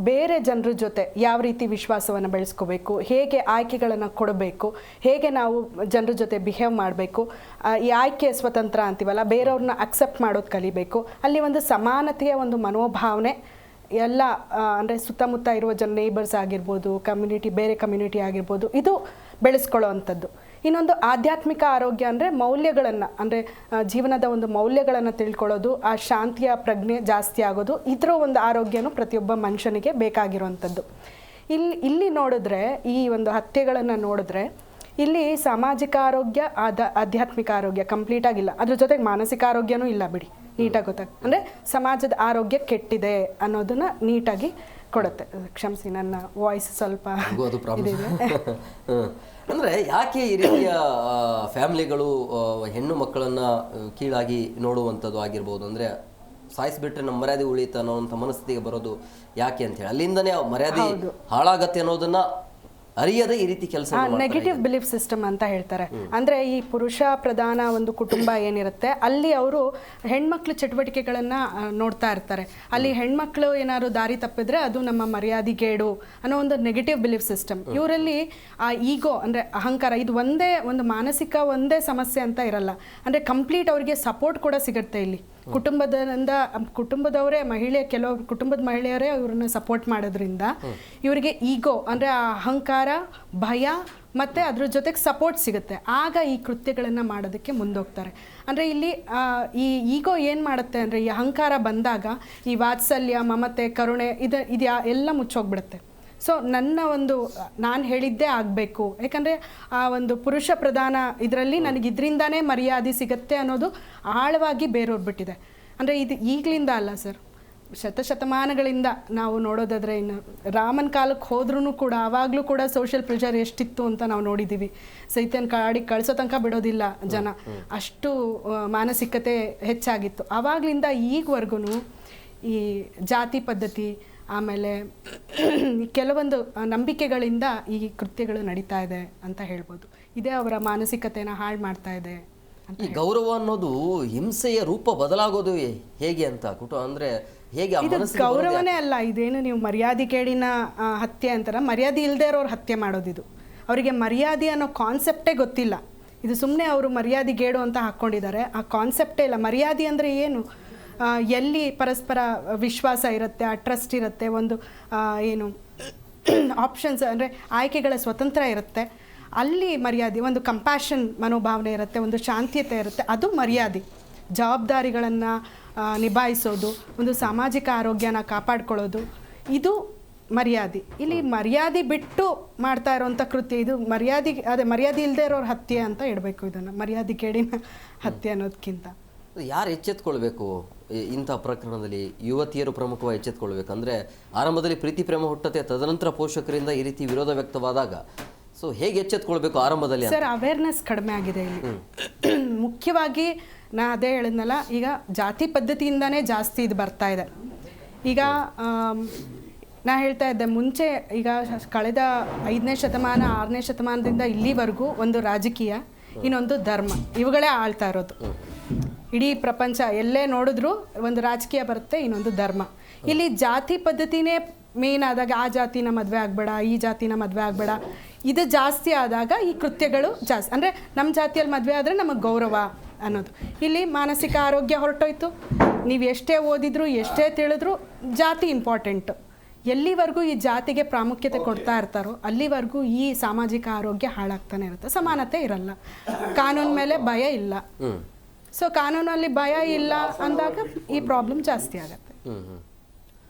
ಬೇರೆ ಜನರ ಜೊತೆ ಯಾವ ರೀತಿ ವಿಶ್ವಾಸವನ್ನು ಬೆಳೆಸ್ಕೋಬೇಕು, ಹೇಗೆ ಆಯ್ಕೆಗಳನ್ನು ಕೊಡಬೇಕು, ಹೇಗೆ ನಾವು ಜನರ ಜೊತೆ ಬಿಹೇವ್ ಮಾಡಬೇಕು, ಈ ಆಯ್ಕೆ ಸ್ವತಂತ್ರ ಅಂತೀವಲ್ಲ, ಬೇರೆಯವ್ರನ್ನ ಅಕ್ಸೆಪ್ಟ್ ಮಾಡೋದು ಕಲಿಬೇಕು. ಅಲ್ಲಿ ಒಂದು ಸಮಾನತೆಯ ಒಂದು ಮನೋಭಾವನೆ ಎಲ್ಲ ಅಂದರೆ ಸುತ್ತಮುತ್ತ ಇರುವ ನೇಬರ್ಸ್ ಆಗಿರ್ಬೋದು, ಬೇರೆ ಕಮ್ಯುನಿಟಿ ಆಗಿರ್ಬೋದು, ಇದು ಬೆಳೆಸ್ಕೊಳ್ಳೋ ಅಂಥದ್ದು. ಇನ್ನೊಂದು ಆಧ್ಯಾತ್ಮಿಕ ಆರೋಗ್ಯ ಅಂದರೆ ಮೌಲ್ಯಗಳನ್ನು, ಅಂದರೆ ಜೀವನದ ಒಂದು ಮೌಲ್ಯಗಳನ್ನು ತಿಳ್ಕೊಳ್ಳೋದು, ಆ ಶಾಂತಿಯ ಪ್ರಜ್ಞೆ ಜಾಸ್ತಿ ಆಗೋದು, ಇದರ ಒಂದು ಆರೋಗ್ಯನೂ ಪ್ರತಿಯೊಬ್ಬ ಮನುಷ್ಯನಿಗೆ ಬೇಕಾಗಿರುವಂಥದ್ದು. ಇಲ್ಲಿ ನೋಡಿದ್ರೆ, ಈ ಒಂದು ಹತ್ಯೆಗಳನ್ನು ನೋಡಿದ್ರೆ, ಇಲ್ಲಿ ಸಾಮಾಜಿಕ ಆರೋಗ್ಯ, ಆಧ್ಯಾತ್ಮಿಕ ಆರೋಗ್ಯ ಕಂಪ್ಲೀಟ್ ಆಗಿಲ್ಲ, ಅದ್ರ ಜೊತೆಗೆ ಮಾನಸಿಕ ಆರೋಗ್ಯನೂ ಇಲ್ಲ ಬಿಡಿ, ನೀಟಾಗಿ ಅಂದರೆ ಸಮಾಜದ ಆರೋಗ್ಯ ಕೆಟ್ಟಿದೆ ಅನ್ನೋದನ್ನ ನೀಟಾಗಿ ಕೊಡುತ್ತೆ. ಕ್ಷಮಿಸಿ, ನನ್ನ ವಾಯ್ಸ್ ಸ್ವಲ್ಪ ಅಂದರೆ ಯಾಕೆ ಈ ರೀತಿಯ ಫ್ಯಾಮಿಲಿಗಳು ಹೆಣ್ಣು ಮಕ್ಕಳನ್ನು ಕೀಳಾಗಿ ನೋಡುವಂಥದ್ದು ಆಗಿರ್ಬೋದು, ಅಂದರೆ ಸಾಯಿಸಿಬಿಟ್ರೆ ನಮ್ಮ ಮರ್ಯಾದೆ ಉಳಿಯುತ್ತೆ ಅನ್ನೋವಂಥ ಮನಸ್ಥಿತಿಗೆ ಬರೋದು ಯಾಕೆ ಅಂತ ಹೇಳಿ, ಅಲ್ಲಿಂದನೇ ಮರ್ಯಾದೆ ಹಾಳಾಗತ್ತೆ ಅನ್ನೋದನ್ನ ಅರಿಯದೆ ಈ ರೀತಿ ಕೆಲಸ ನೆಗೆಟಿವ್ ಬಿಲೀಫ್ ಸಿಸ್ಟಮ್ ಅಂತ ಹೇಳ್ತಾರೆ. ಅಂದರೆ ಈ ಪುರುಷ ಪ್ರಧಾನ ಒಂದು ಕುಟುಂಬ ಏನಿರುತ್ತೆ, ಅಲ್ಲಿ ಅವರು ಹೆಣ್ಮಕ್ಳು ಚಟುವಟಿಕೆಗಳನ್ನು ನೋಡ್ತಾ ಇರ್ತಾರೆ. ಅಲ್ಲಿ ಹೆಣ್ಮಕ್ಳು ಏನಾದ್ರು ದಾರಿ ತಪ್ಪಿದ್ರೆ ಅದು ನಮ್ಮ ಮರ್ಯಾದೆಗೇಡು ಅನ್ನೋ ಒಂದು ನೆಗೆಟಿವ್ ಬಿಲೀಫ್ ಸಿಸ್ಟಮ್. ಇವರಲ್ಲಿ ಆ ಈಗೋ ಅಂದರೆ ಅಹಂಕಾರ, ಇದು ಒಂದು ಮಾನಸಿಕ ಒಂದೇ ಸಮಸ್ಯೆ ಅಂತ ಇರಲ್ಲ. ಅಂದರೆ ಕಂಪ್ಲೀಟ್ ಅವರಿಗೆ ಸಪೋರ್ಟ್ ಕೂಡ ಸಿಗುತ್ತೆ ಇಲ್ಲಿ ಕುಟುಂಬದವರೇ, ಕೆಲವು ಕುಟುಂಬದ ಮಹಿಳೆಯರೇ ಇವ್ರನ್ನ ಸಪೋರ್ಟ್ ಮಾಡೋದ್ರಿಂದ ಇವರಿಗೆ ಈಗೋ ಅಂದರೆ ಆ ಅಹಂಕಾರ, ಭಯ ಮತ್ತು ಅದ್ರ ಜೊತೆಗೆ ಸಪೋರ್ಟ್ ಸಿಗುತ್ತೆ. ಆಗ ಈ ಕೃತ್ಯಗಳನ್ನು ಮಾಡೋದಕ್ಕೆ ಮುಂದೋಗ್ತಾರೆ. ಅಂದರೆ ಇಲ್ಲಿ ಈ ಈಗೋ ಏನು ಮಾಡುತ್ತೆ ಅಂದರೆ, ಈ ಅಹಂಕಾರ ಬಂದಾಗ ಈ ವಾತ್ಸಲ್ಯ, ಮಮತೆ, ಕರುಣೆ ಇದು ಎಲ್ಲ ಮುಚ್ಚೋಗ್ಬಿಡುತ್ತೆ. ಸೊ ನಾನು ಹೇಳಿದ್ದೇ ಆಗಬೇಕು, ಯಾಕಂದರೆ ಆ ಒಂದು ಪುರುಷ ಪ್ರಧಾನ ಇದರಲ್ಲಿ ನನಗೆ ಇದರಿಂದಾನೇ ಮರ್ಯಾದೆ ಸಿಗುತ್ತೆ ಅನ್ನೋದು ಆಳವಾಗಿ ಬೇರೂರ್ಬಿಟ್ಟಿದೆ. ಅಂದರೆ ಇದು ಈಗಲಿಂದ ಅಲ್ಲ ಸರ್, ಶತಶತಮಾನಗಳಿಂದ ನಾವು ನೋಡೋದಾದರೆ, ಇನ್ನು ರಾಮನ ಕಾಲಕ್ಕೆ ಹೋದ್ರೂ ಕೂಡ ಆವಾಗಲೂ ಕೂಡ ಸೋಷಿಯಲ್ ಪ್ರೆಷರ್ ಎಷ್ಟಿತ್ತು ಅಂತ ನಾವು ನೋಡಿದ್ದೀವಿ. ಸೈತನ್ ಕಾಡಿಗೆ ಕಳಿಸೋ ತನಕ ಬಿಡೋದಿಲ್ಲ ಜನ, ಅಷ್ಟು ಮಾನಸಿಕತೆ ಹೆಚ್ಚಾಗಿತ್ತು. ಆವಾಗಲಿಂದ ಈಗವರೆಗೂ ಈ ಜಾತಿ ಪದ್ಧತಿ, ಆಮೇಲೆ ಕೆಲವೊಂದು ನಂಬಿಕೆಗಳಿಂದ ಈ ಕೃತ್ಯಗಳು ನಡೀತಾ ಇದೆ ಅಂತ ಹೇಳ್ಬೋದು. ಇದೇ ಅವರ ಮಾನಸಿಕತೆನ ಹಾಳು ಮಾಡ್ತಾ ಇದೆ. ಈ ಗೌರವ ಅನ್ನೋದು ಹಿಂಸೆಯ ರೂಪ ಬದಲಾಗೋದು ಹೇಗೆ ಅಂತ ಅಂದರೆ ಹೇಗೆ? ಇದು ಗೌರವನೇ ಅಲ್ಲ, ಇದೇನು ನೀವು ಮರ್ಯಾದೆ ಕೇಡಿನ ಹತ್ಯೆ ಅಂತಾರ, ಮರ್ಯಾದೆ ಇಲ್ಲದೆ ಇರೋರು ಹತ್ಯೆ ಮಾಡೋದಿದು. ಅವರಿಗೆ ಮರ್ಯಾದೆ ಅನ್ನೋ ಕಾನ್ಸೆಪ್ಟೇ ಗೊತ್ತಿಲ್ಲ. ಇದು ಸುಮ್ಮನೆ ಅವರು ಮರ್ಯಾದೆ ಗೇಡು ಅಂತ ಹಾಕ್ಕೊಂಡಿದ್ದಾರೆ, ಆ ಕಾನ್ಸೆಪ್ಟೇ ಇಲ್ಲ. ಮರ್ಯಾದೆ ಅಂದರೆ ಏನು? ಎಲ್ಲಿ ಪರಸ್ಪರ ವಿಶ್ವಾಸ ಇರುತ್ತೆ, ಆ ಟ್ರಸ್ಟ್ ಇರುತ್ತೆ, ಒಂದು ಏನು ಆಪ್ಷನ್ಸ್ ಅಂದರೆ ಆಯ್ಕೆಗಳ ಸ್ವತಂತ್ರ ಇರುತ್ತೆ, ಅಲ್ಲಿ ಮರ್ಯಾದೆ, ಒಂದು ಕಂಪ್ಯಾಷನ್ ಮನೋಭಾವನೆ ಇರುತ್ತೆ, ಒಂದು ಶಾಂತಿಯತೆ ಇರುತ್ತೆ, ಅದು ಮರ್ಯಾದೆ. ಜವಾಬ್ದಾರಿಗಳನ್ನು ನಿಭಾಯಿಸೋದು, ಒಂದು ಸಾಮಾಜಿಕ ಆರೋಗ್ಯನ ಕಾಪಾಡ್ಕೊಳ್ಳೋದು, ಇದು ಮರ್ಯಾದೆ. ಇಲ್ಲಿ ಮರ್ಯಾದೆ ಬಿಟ್ಟು ಮಾಡ್ತಾ ಇರೋವಂಥ ಕೃತ್ಯ ಇದು. ಮರ್ಯಾದೆ ಇಲ್ಲದೆ ಇರೋರ ಹತ್ಯೆ ಅಂತ ಇಡಬೇಕು ಇದನ್ನು, ಮರ್ಯಾದೆ ಕೇಡಿನ ಹತ್ಯೆ ಅನ್ನೋದಕ್ಕಿಂತ. ಯಾರು ಎಚ್ಚೆತ್ಕೊಳ್ಬೇಕು ಇಂಥ ಪ್ರಕರಣದಲ್ಲಿ? ಯುವತಿಯರು ಪ್ರಮುಖವಾಗಿ ಎಚ್ಚೆತ್ಕೊಳ್ಬೇಕು. ಅಂದರೆ ಆರಂಭದಲ್ಲಿ ಪ್ರೀತಿ ಪ್ರೇಮ ಹುಟ್ಟತ್ತೆ, ತದನಂತರ ಪೋಷಕರಿಂದ ಈ ರೀತಿ ವಿರೋಧ ವ್ಯಕ್ತವಾದಾಗ ಸೊ ಹೇಗೆ ಎಚ್ಚೆತ್ಕೊಳ್ಬೇಕು ಆರಂಭದಲ್ಲಿ? ಸರ್, ಅವೇರ್ನೆಸ್ ಕಡಿಮೆ ಆಗಿದೆ ಇಲ್ಲಿ. ಮುಖ್ಯವಾಗಿ ನಾ ಅದೇ ಹೇಳಿದ್ನಲ್ಲ, ಈಗ ಜಾತಿ ಪದ್ಧತಿಯಿಂದನೇ ಜಾಸ್ತಿ ಇದು ಬರ್ತಾ ಇದೆ. ಈಗ ನಾ ಹೇಳ್ತಾ ಇದ್ದೆ ಮುಂಚೆ, ಈಗ ಕಳೆದ 5ನೇ ಶತಮಾನ 6ನೇ ಶತಮಾನದಿಂದ ಇಲ್ಲಿವರೆಗೂ ಒಂದು ರಾಜಕೀಯ, ಇನ್ನೊಂದು ಧರ್ಮ, ಇವುಗಳೇ ಆಳ್ತಾ ಇರೋದು. ಇಡೀ ಪ್ರಪಂಚ ಎಲ್ಲೇ ನೋಡಿದ್ರು ಒಂದು ರಾಜಕೀಯ ಬರುತ್ತೆ, ಇನ್ನೊಂದು ಧರ್ಮ. ಇಲ್ಲಿ ಜಾತಿ ಪದ್ಧತಿನೇ ಮೇನ್ ಆದಾಗ, ಆ ಜಾತಿನ ಮದುವೆ ಆಗಬೇಡ, ಈ ಜಾತಿನ ಮದುವೆ ಆಗಬೇಡ, ಇದು ಜಾಸ್ತಿ ಆದಾಗ ಈ ಕೃತ್ಯಗಳು ಜಾಸ್ತಿ. ಅಂದರೆ ನಮ್ಮ ಜಾತಿಯಲ್ಲಿ ಮದುವೆ ಆದರೆ ನಮಗೆ ಗೌರವ ಅನ್ನೋದು. ಇಲ್ಲಿ ಮಾನಸಿಕ ಆರೋಗ್ಯ ಹೊರಟೋಯ್ತು. ನೀವು ಎಷ್ಟೇ ಓದಿದ್ರು, ಎಷ್ಟೇ ತಿಳಿದ್ರು, ಜಾತಿ ಇಂಪಾರ್ಟೆಂಟು. ಎಲ್ಲಿವರೆಗೂ ಈ ಜಾತಿಗೆ ಪ್ರಾಮುಖ್ಯತೆ ಕೊಡ್ತಾ ಇರ್ತಾರೋ ಅಲ್ಲಿವರೆಗೂ ಈ ಸಾಮಾಜಿಕ ಆರೋಗ್ಯ ಹಾಳಾಗ್ತಾನೆ ಇರುತ್ತೆ. ಸಮಾನತೆ ಇರಲ್ಲ, ಕಾನೂನು ಮೇಲೆ ಭಯ ಇಲ್ಲ. ಸೊ ಕಾನೂನಲ್ಲಿ ಭಯ ಇಲ್ಲ ಅಂದಾಗ ಈ ಪ್ರಾಬ್ಲಮ್ ಜಾಸ್ತಿ ಆಗುತ್ತೆ.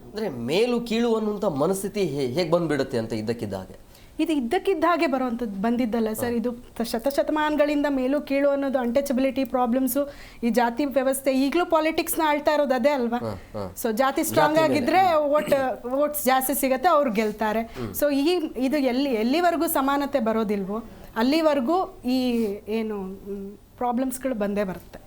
ಅಂದರೆ ಮೇಲು ಕೀಳು ಅನ್ನುವಂಥ ಮನಸ್ಥಿತಿ ಹೇಗೆ ಬಂದ್ಬಿಡುತ್ತೆ ಅಂತ ಇದ್ದಕ್ಕಿದ್ದಾಗೆ? ಇದು ಇದ್ದಕ್ಕಿದ್ದಾಗೆ ಬರುವಂಥದ್ದು ಬಂದಿದ್ದಲ್ಲ ಸರ್. ಇದು ಶತಶತಮಾನಗಳಿಂದ ಮೇಲು ಕೀಳು ಅನ್ನೋದು, ಅನ್ಟಚಬಿಲಿಟಿ ಪ್ರಾಬ್ಲಮ್ಸು, ಈ ಜಾತಿ ವ್ಯವಸ್ಥೆ, ಈಗಲೂ ಪಾಲಿಟಿಕ್ಸ್ನ ಆಳ್ತಾ ಇರೋದು ಅದೇ ಅಲ್ವಾ. ಸೊ ಜಾತಿ ಸ್ಟ್ರಾಂಗ್ ಆಗಿದ್ರೆ ವೋಟ್ಸ್ ಜಾಸ್ತಿ ಸಿಗುತ್ತೆ, ಅವ್ರು ಗೆಲ್ತಾರೆ. ಸೊ ಇದು ಎಲ್ಲಿವರೆಗೂ ಸಮಾನತೆ ಬರೋದಿಲ್ವೋ ಅಲ್ಲಿವರೆಗೂ ಈ ಏನು ಪ್ರಾಬ್ಲಮ್ಸ್ಗಳು ಬಂದೇ ಬರುತ್ತೆ.